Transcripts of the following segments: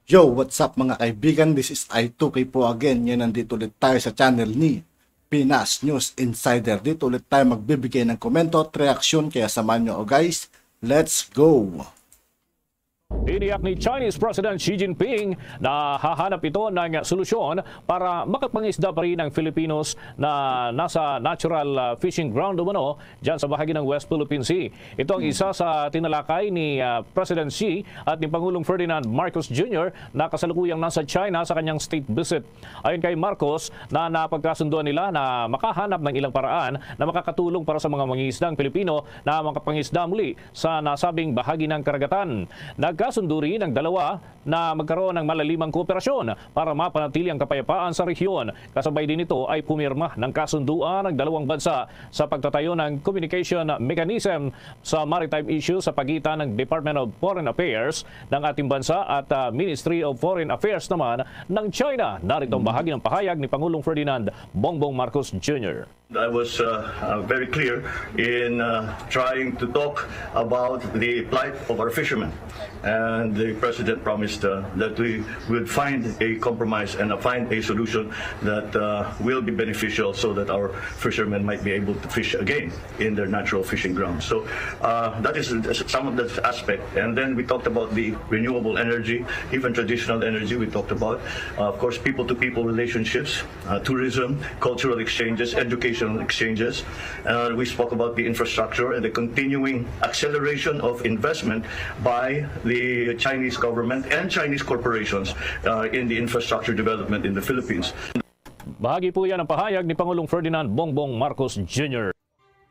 Yo, what's up mga kaibigan? This is I2K po again. Yan, nandito ulit tayo sa channel ni Pinas News Insider. Dito ulit tayo magbibigay ng komento at reaksyon. Kaya samahan nyo guys. Let's go! Iniyak ni Chinese President Xi Jinping na hahanap ito ng solusyon para makapangisda pa rin ang Filipinos na nasa natural fishing ground umano dyan sa bahagi ng West Philippine Sea. Ito ang isa sa tinalakay ni President Xi at ni Pangulong Ferdinand Marcos Jr. na kasalukuyang nasa China sa kanyang state visit. Ayon kay Marcos na napagkasunduan nila na makahanap ng ilang paraan na makakatulong para sa mga mangingisdang Pilipino na makapangisda muli sa nasabing bahagi ng karagatan. Nagkasundo rin ang dalawa na magkaroon ng malalimang kooperasyon para mapanatili ang kapayapaan sa rehiyon. Kasabay din ito ay pumirma ng kasunduan ng dalawang bansa sa pagtatayo ng communication mechanism sa maritime issue sa pagitan ng Department of Foreign Affairs ng ating bansa at Ministry of Foreign Affairs naman ng China. Narito ang bahagi ng pahayag ni Pangulong Ferdinand Bongbong Marcos Jr. I was very clear in trying to talk about the plight of our fishermen. And the President promised that we would find a compromise and find a solution that will be beneficial so that our fishermen might be able to fish again in their natural fishing grounds. So that is some of the aspect. And then we talked about the renewable energy, even traditional energy we talked about. Of course, people-to-people relationships, tourism, cultural exchanges, educational exchanges. We spoke about the infrastructure and the continuing acceleration of investment by the Chinese government and Chinese corporations in the infrastructure development in the Philippines. Bahagi po yan ang pahayag ni Pangulong Ferdinand Bongbong Marcos Jr.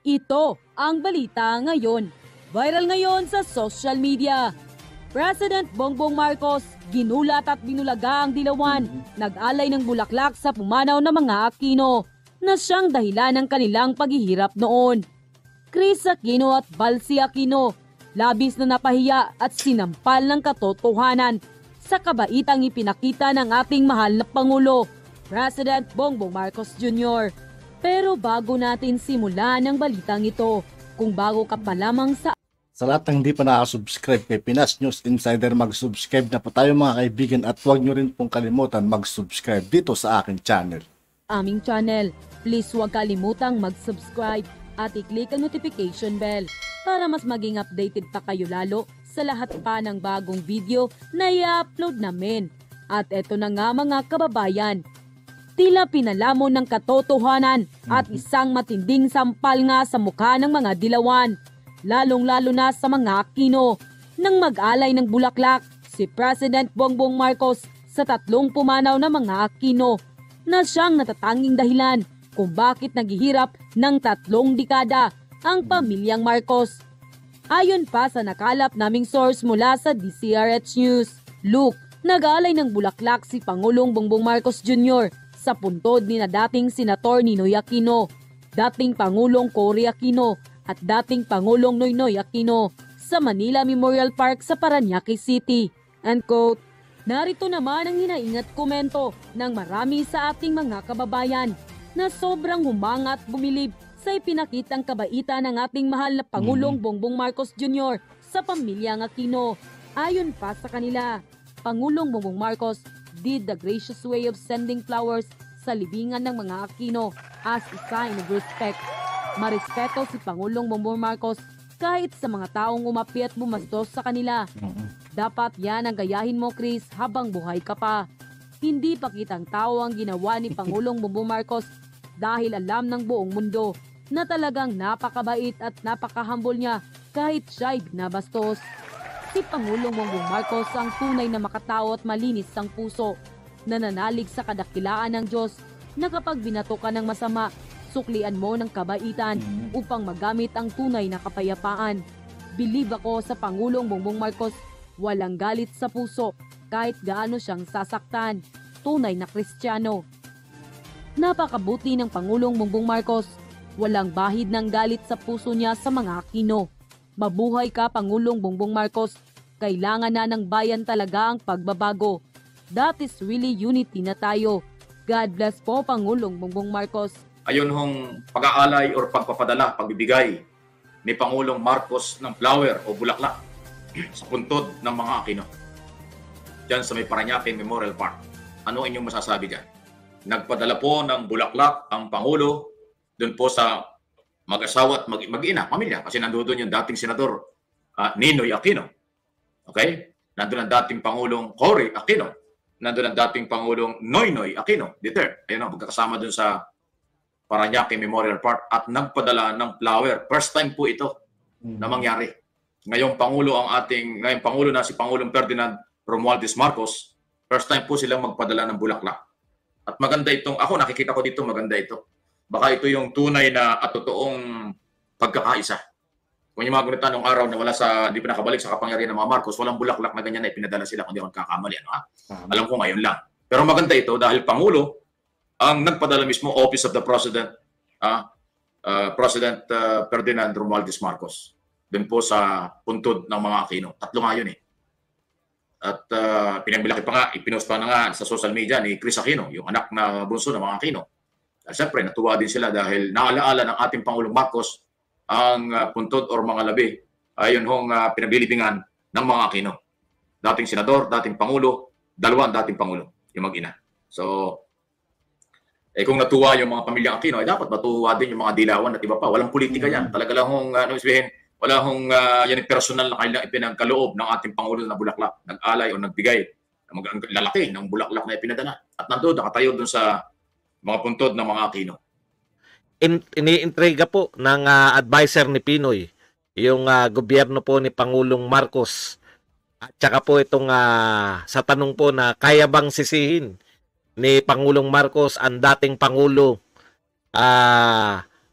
Ito ang balita ngayon. Viral ngayon sa social media. President Bongbong Marcos ginulat at binulaga ang dilawan. Nag-alay ng bulaklak sa pumanaw ng mga Aquino na siyang dahilan ng kanilang paghihirap noon. Chris Aquino at Balsi Aquino, labis na napahiya at sinampal ng katotohanan sa kabaitang ipinakita ng ating mahal na Pangulo, President Bongbong Marcos Jr. Pero bago natin simulan ang balitang ito, kung bago ka pa lamang sa lahat ng hindi pa nakasubscribe kay Pinas News Insider, mag-subscribe na po tayo mga kaibigan at huwag nyo rin pong kalimutan mag-subscribe dito sa aking channel. Aming channel, please huwag kalimutang mag-subscribe at i-click ang notification bell para mas maging updated pa kayo lalo sa lahat pa ng bagong video na i-upload namin. At eto na nga mga kababayan, tila pinalamon ng katotohanan at isang matinding sampal nga sa mukha ng mga dilawan, lalong-lalo na sa mga Aquino. Nang mag-alay ng bulaklak si President Bongbong Marcos sa tatlong pumanaw na mga Aquino na siyang natatanging dahilan kung bakit naghihirap ng 3 dekada ang pamilyang Marcos. Ayon pa sa nakalap naming source mula sa DCRH News, Luke, nag-alay ng bulaklak si Pangulong Bongbong Marcos Jr. sa puntod ni na dating Senator Ninoy Aquino, dating Pangulong Cory Aquino at dating Pangulong Noynoy Aquino sa Manila Memorial Park sa Parañaque City. End quote. Narito naman ang hinaingat komento ng marami sa ating mga kababayan na sobrang humanga at bumilib sa ipinakitang kabaitan ng ating mahal na Pangulong Bongbong Marcos Jr. sa pamilyang Aquino. Ayon pa sa kanila, Pangulong Bongbong Marcos did the gracious way of sending flowers sa libingan ng mga Aquino as a sign of respect. Marespeto si Pangulong Bongbong Marcos kahit sa mga taong umapi at bumastos sa kanila. Dapat yan ang gayahin mo, Chris, habang buhay ka pa. Hindi pa kitang tao ang ginawa ni Pangulong Bongbong Marcos dahil alam ng buong mundo na talagang napakabait at napakahambol niya kahit siya'y binabastos. Si Pangulong Bongbong Marcos ang tunay na makatao at malinis ang puso, nananalig sa kadakilaan ng Diyos na kapag binato ka ng masama, suklian mo ng kabaitan upang magamit ang tunay na kapayapaan. Believe ako sa Pangulong Bongbong Marcos, walang galit sa puso kahit gaano siyang sasaktan. Tunay na Kristiyano. Napakabuti ng Pangulong Bongbong Marcos. Walang bahid ng galit sa puso niya sa mga Aquino. Mabuhay ka, Pangulong Bongbong Marcos. Kailangan na ng bayan talaga ang pagbabago. That is really unity na tayo. God bless po, Pangulong Bongbong Marcos. Ayon hong pag-aalay o pagpapadala, pagbibigay ni Pangulong Marcos ng flower o bulaklak sa puntod ng mga Aquino. dyan sa may Parañaque Memorial Park. Ano inyong masasabi dyan? Nagpadala po ng bulaklak ang Pangulo doon po sa mag-asawa at mag-ina, pamilya. Kasi nandoon yung dating Senador Ninoy Aquino. Okay? Nandoon ang dating Pangulong Cory Aquino. Nandoon ang dating Pangulong Noynoy Aquino. Dito, ayun, magkakasama doon sa Parañaque Memorial Park at nagpadala ng flower. First time po ito na mangyari. Ngayong Pangulo na si Pangulong Ferdinand Romualdez Marcos, first time po silang magpadala ng bulaklak. At maganda itong, ako nakikita ko dito, maganda ito. Baka ito yung tunay na at totoong pagkakaisa. Kung yung mga gunita nung araw na hindi pa nakabalik sa kapangyarihan ng mga Marcos, walang bulaklak na ganyan na ipinadala sila kung di ako nagkakamali. Ano, ha? Alam ko ngayon lang. Pero maganda ito dahil Pangulo ang nagpadala mismo Office of the President, President Ferdinand Romualdez Marcos. Doon po sa puntod ng mga Aquino. 3 nga yun eh. At pinagbilaki pa nga, ipinost pa na nga sa social media ni Chris Aquino, yung anak na bunso ng mga Aquino. At siyempre, natuwa din sila dahil naalaala ng ating Pangulong Marcos ang puntod or mga labi. Ayun hong pinaglilibingan ng mga Aquino. Dating senador, dating Pangulo, 2 dating Pangulo, yung mag-ina. So, kung natuwa yung mga pamilyang Aquino, dapat matuwa din yung mga dilawan at iba pa. Walang politika yan. Talaga lang hong, wala hong yan yung personal na kailang ipinagkaloob ng ating Pangulo na bulaklak. Nag-alay o nagbigay ng lalaki ng bulaklak na ipinadala. At nandoon, nakatayo doon sa mga puntod ng mga Aquino. Iniintriga po ng advisor ni Pinoy, yung gobyerno po ni Pangulong Marcos. At saka po itong sa tanong po na kaya bang sisihin ni Pangulong Marcos ang dating Pangulo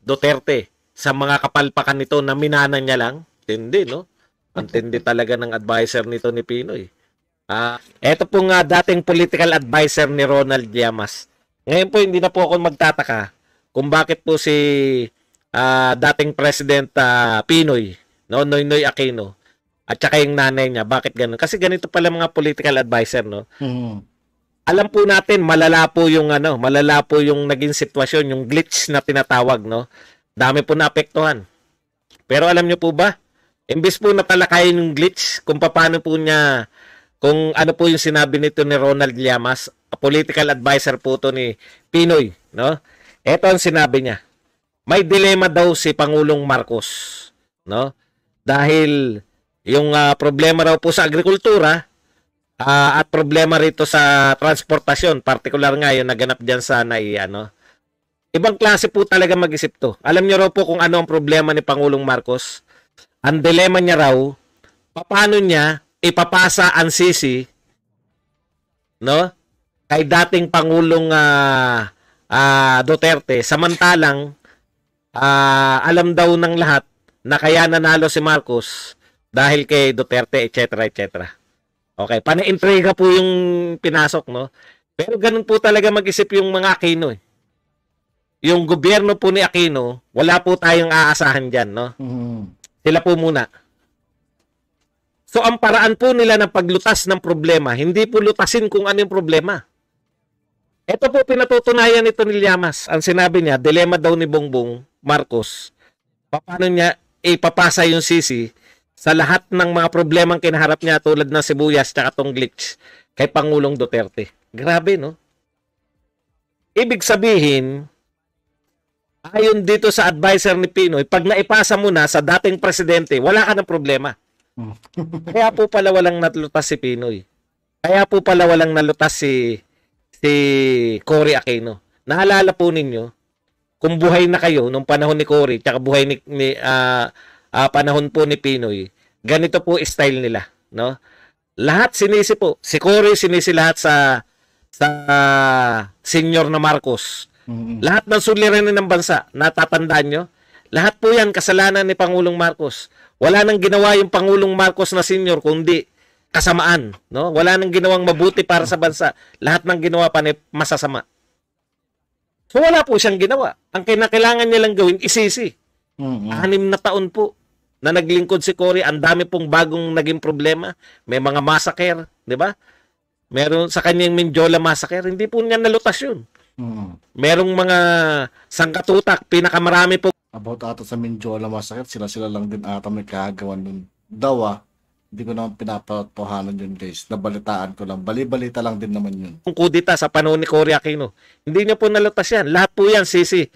Duterte sa mga kapalpakan nito na minanan niya lang. Tindi, no? Antindi talaga ng advisor nito ni Pinoy. Ito po nga dating political advisor ni Ronald Llamas. Ngayon po hindi na po ako magtataka kung bakit po si dating President Pinoy, no, Noynoy Aquino, at saka yung nanay niya, bakit ganun? Kasi ganito pala mga political advisor, no? Alam po natin malala po yung naging sitwasyon, yung glitch na tinatawag, no? Dami po naapektuhan. Pero alam niyo po ba, imbis po natalakayin yung glitch, kung paano po niya, kung ano po yung sinabi nito ni Ronald Llamas, a political advisor po to ni Pinoy, no? Ito ang sinabi niya. May dilema daw si Pangulong Marcos, no? Dahil yung problema raw po sa agrikultura at problema rito sa transportasyon, particular nga yung naganap diyan sa NAIA, no? Ibang klase po talaga mag-isip to. Alam niyo raw po kung ano ang problema ni Pangulong Marcos. Ang dilema niya raw, paano niya ipapasa ang sisi, no, kay dating Pangulong Duterte, samantalang alam daw ng lahat na kaya nanalo si Marcos dahil kay Duterte, etc., etc. Okay, pana-intriga po yung pinasok, no? Pero ganun po talaga mag-isip yung mga Aquino, eh. Yung gobyerno po ni Aquino, wala po tayong aasahan dyan, no? Sila po muna. So, ang paraan po nila ng paglutas ng problema, hindi po lutasin kung ano yung problema. Ito po pinatutunayan nito ni Llamas. Ang sinabi niya, dilema daw ni Bongbong Marcos. Paano niya ipapasa yung sisi sa lahat ng mga problemang kinaharap niya tulad ng sibuyas at tong glitch kay Pangulong Duterte. Grabe, no? Ibig sabihin, ayon dito sa advisor ni Pinoy, pag naipasa mo na sa dating presidente, wala ka ng problema. Kaya po pala walang nalutas si Pinoy. Kaya po pala walang nalutas si Cory Aquino. Naalala po ninyo, kung buhay na kayo nung panahon ni Cory, tsaka buhay panahon po ni Pinoy, ganito po style nila, no? Lahat sinisi po. Si Cory sinisi lahat sa senior na Marcos. Lahat ng suliranin ng bansa, natatandaan nyo? Lahat po yan kasalanan ni Pangulong Marcos. Wala nang ginawa yung Pangulong Marcos na senior kundi kasamaan, no? Wala nang ginawang mabuti para sa bansa. Lahat ng ginawa pa ni masasama. So wala po siyang ginawa. Ang kinakailangan niya lang gawin isisi. 6 na taon po na naglingkod si Cory, ang dami pong bagong naging problema. May mga massacre, di ba? Meron sa kanyang Mindiola massacre, hindi po niya nalutas yun. Merong mga sangkatutak, pinakamarami po. About ata sa Mindiola massacre, sila lang din ata may kagawan nun. Dawa, Hindi ko naman pinapatohanan yun, guys. Nabalitaan ko lang. Bali-balita lang din naman yun. Yung kudita sa panahon ni Cory Aquino. Hindi niya po nalutas yan. Lahat po yan, sisi.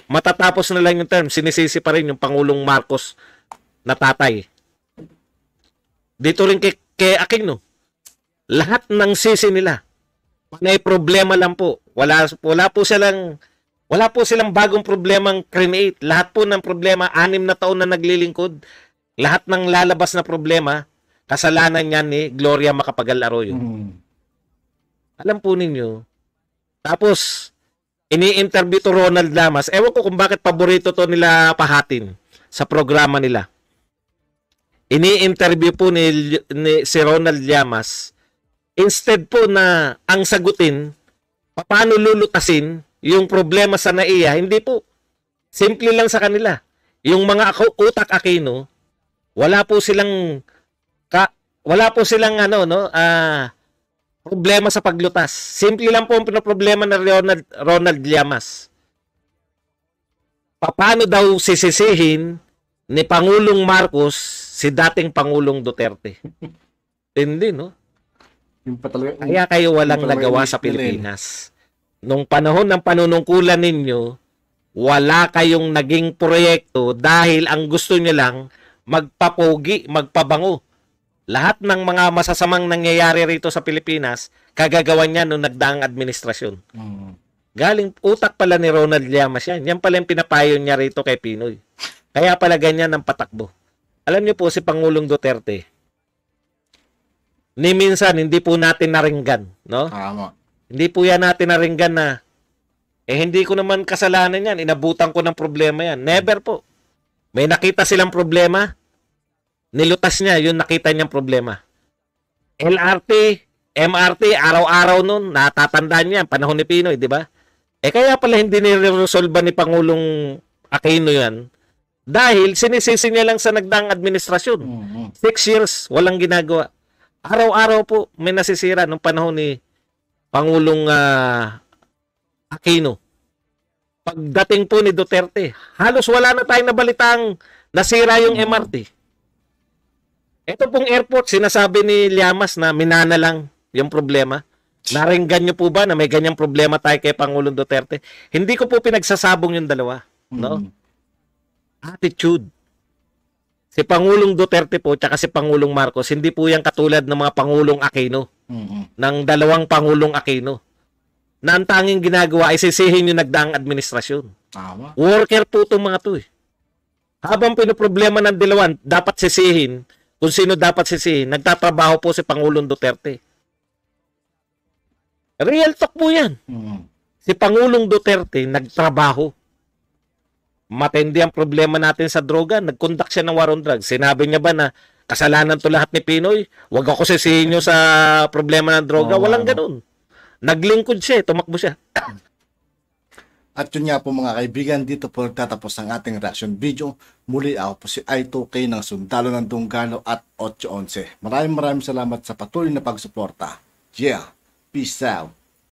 Matatapos na lang yung term, sinisisi pa rin yung Pangulong Marcos na tatay. Dito rin kay Aquino. Lahat ng sisi nila. May problema lang po. Wala po silang bagong problemang create. Lahat po ng problema, 6 na taon na naglilingkod. Lahat ng lalabas na problema, kasalanan niya ni Gloria Macapagal Arroyo. Alam po ninyo. Tapos, ini-interview to Ronald Llamas. Ewan ko kung bakit paborito to nila pahatin sa programa nila. Ini-interview po ni si Ronald Llamas. Instead po na ang sagutin, paano lulutasin yung problema sa NAIA, hindi po. Simple lang sa kanila. Yung mga utak Aquino, wala po silang problema sa paglutas. Simple lang po ang problema ng Ronald Llamas. Paano daw sisisihin ni Pangulong Marcos si dating Pangulong Duterte? Hindi, no? Yung pa talaga, Kaya kayo walang yung pa talaga nagawa inisip sa nila eh. Pilipinas. Nung panahon ng panunungkulan ninyo, wala kayong naging proyekto dahil ang gusto nyo lang magpapogi, magpabango. Lahat ng mga masasamang nangyayari rito sa Pilipinas, kagagawan niya nung nagdaang administrasyon. Galing utak pala ni Ronald Llamas yan. Yan pala yung pinapayo niya rito kay Pinoy. Kaya pala ganyan ang patakbo. Alam niyo po si Pangulong Duterte, ni minsan hindi po natin naringgan, no? Tama. Hindi po yan natin naringgan na hindi ko naman kasalanan yan. Inabutan ko ng problema yan. Never po. May nakita silang problema, nilutas niya yung nakita niyang problema. LRT, MRT, araw-araw nun, natatandaan niya, panahon ni Pinoy, di ba? Kaya pala hindi niresolve ni Pangulong Aquino yan. Dahil sinisisi niya lang sa nagdaang administrasyon. 6 years, walang ginagawa. Araw-araw po, may nasisira nung panahon ni Pangulong Aquino. Pagdating po ni Duterte, halos wala na tayong nabalitang nasira yung MRT. Ito pong airport, sinasabi ni Llamas na minana lang yung problema. Naringgan nyo po ba na may ganyang problema tayo kay Pangulong Duterte? Hindi ko po pinagsasabong yung dalawa. No? Attitude. Si Pangulong Duterte po, tsaka si Pangulong Marcos, hindi po yan katulad ng mga Pangulong Aquino. Ng dalawang Pangulong Aquino. Na ang tanging ginagawa ay sisihin yung nagdaang administrasyon. Tama. Worker po itong mga to eh. Habang pinoproblema ng dalawan, dapat sisihin kung sino dapat sisihin. Nagtatrabaho po si Pangulong Duterte. Real talk po yan. Si Pangulong Duterte nagtrabaho. Matindi ang problema natin sa droga. Nag-conduct siya ng war on drugs. Sinabi niya ba na kasalanan to lahat ni Pinoy? Huwag ako sisihin nyo sa problema ng droga. Walang ganun. Naglingkod siya, tumakbo siya. At yun nga po mga kaibigan, dito po tatapos ang ating reaction video. Muli ako po si I2K ng Sundalo ng Dunggalo at 811. Maraming salamat sa patuloy na pagsuporta. Yeah, peace out.